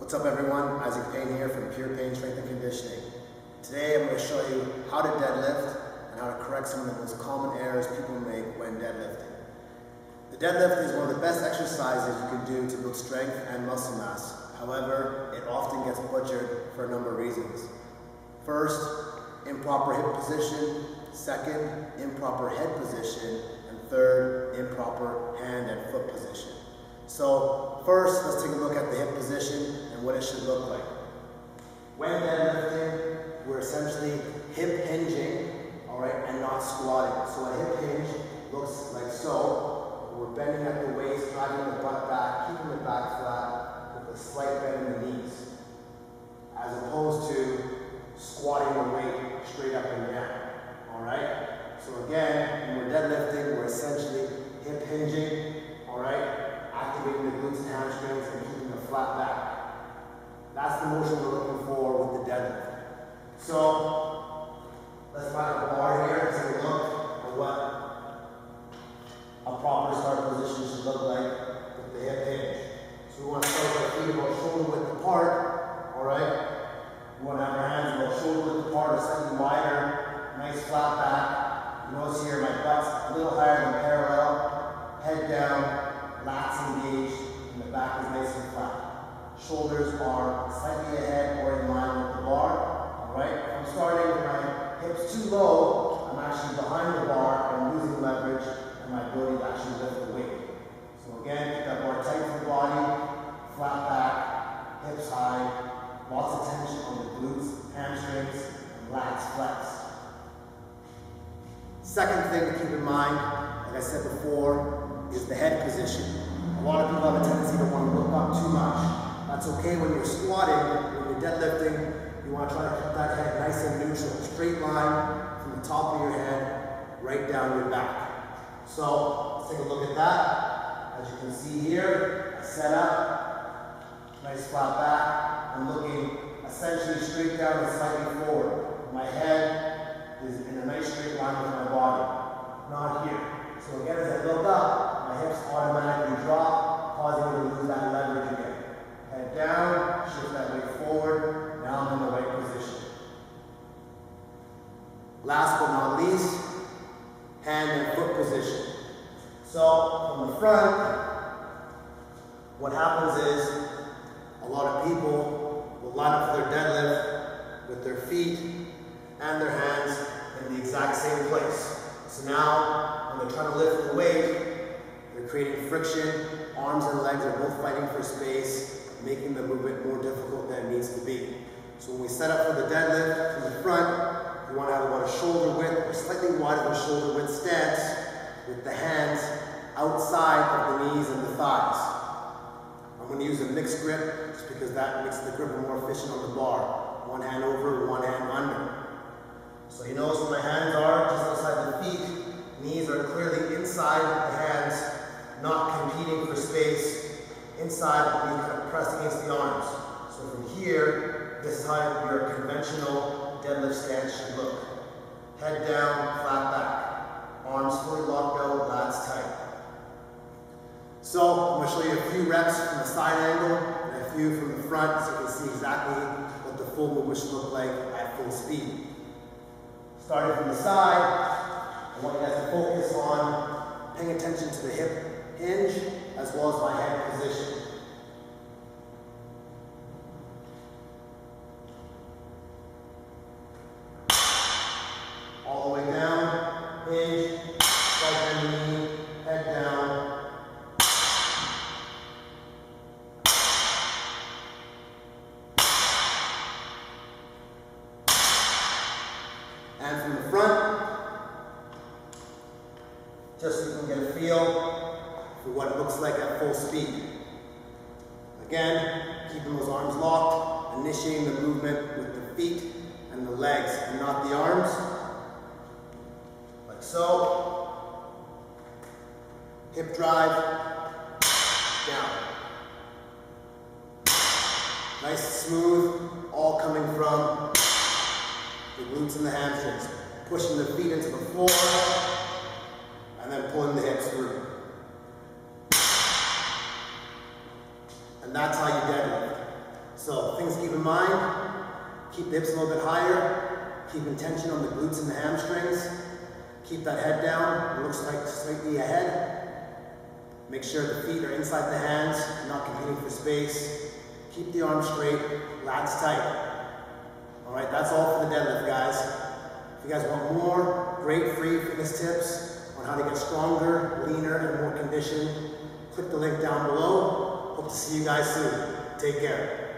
What's up everyone, Isaac Payne here from Pure Pain Strength and Conditioning. Today I'm going to show you how to deadlift and how to correct some of the most common errors people make when deadlifting. The deadlift is one of the best exercises you can do to build strength and muscle mass. However, it often gets butchered for a number of reasons. First, improper hip position. Second, improper head position. And third, improper hand and foot position. So first, let's take a look at the hip position and what it should look like. When deadlifting, we're essentially hip hinging, all right, and not squatting. So a hip hinge looks like so. We're bending at the waist, driving the butt back, keeping the back flat with a slight bend in the knees, as opposed to squatting the weight straight up and down, all right? So again, when we're deadlifting, we're essentially hip hinging, all right? Activating the glutes and hamstrings and keeping the flat back. That's the motion we're looking for with the deadlift. So let's find a bar here and take a look at what a proper start position should look like with the hip hinge. So we want to start with our feet about shoulder width apart, all right? We want to have our hands about shoulder width apart or slightly wider, nice flat back. You notice here my butt's a little higher than parallel, head down, lats engaged, and the back is nice and flat. Shoulders are slightly ahead or in line with the bar. All right. If I'm starting with my hips too low, I'm actually behind the bar and I'm losing leverage and my ability to actually lift the weight. So again, keep that bar tight to the body, flat back, hips high, lots of tension on the glutes, hamstrings, and lats flex. Second thing to keep in mind, like I said before, is the head position. A lot of people have a tendency to want to look up too much. That's okay when you're squatting. When you're deadlifting, you want to try to keep that head nice and neutral. Straight line from the top of your head right down your back. So let's take a look at that. As you can see here, I set up, nice flat back. I'm looking essentially straight down and slightly forward. My head is in a nice straight line with my body, not here. So again, as I look up, my hips automatically drop, causing me to lose that leverage again. Head down, shift that weight forward, now I'm in the right position. Last but not least, hand and foot position. So from the front, what happens is a lot of people will line up for their deadlift with their feet and their hands in the exact same place. So now, when they're trying to lift the weight, they're creating friction. Arms and legs are both fighting for space, making the movement more difficult than it needs to be. So when we set up for the deadlift from the front, we want to have about a shoulder width or slightly wider than shoulder width stance with the hands outside of the knees and the thighs. I'm going to use a mixed grip just because that makes the grip more efficient on the bar. One hand over, one hand under. So you notice where my hands are just outside the feet. Knees are clearly inside the hands, not competing for space. Inside, we kind of press against the arms. So from here, this is how your conventional deadlift stance should look. Head down, flat back. Arms fully locked out, lats tight. So I'm going to show you a few reps from the side angle and a few from the front so you can see exactly what the full movement should look like at full speed. Starting from the side, I want you guys to focus on paying attention to the hip hinge as well as my head position. All the way down, hinge, slight bend in the knee, head down. And from the front, just so you can get a feel for what it looks like at full speed. Again, keeping those arms locked, initiating the movement with the feet and the legs and not the arms. Like so. Hip drive, down. Nice smooth, all coming from the glutes and the hamstrings. Pushing the feet into the floor, and then pulling the hips through. And that's how you deadlift. in mind, keep the hips a little bit higher, keeping tension on the glutes and the hamstrings. Keep that head down, it looks like slightly ahead. Make sure the feet are inside the hands, not competing for space. Keep the arms straight, lats tight. All right, that's all for the deadlift, guys. If you guys want more great free fitness tips on how to get stronger, leaner, and more conditioned, click the link down below. Hope to see you guys soon. Take care.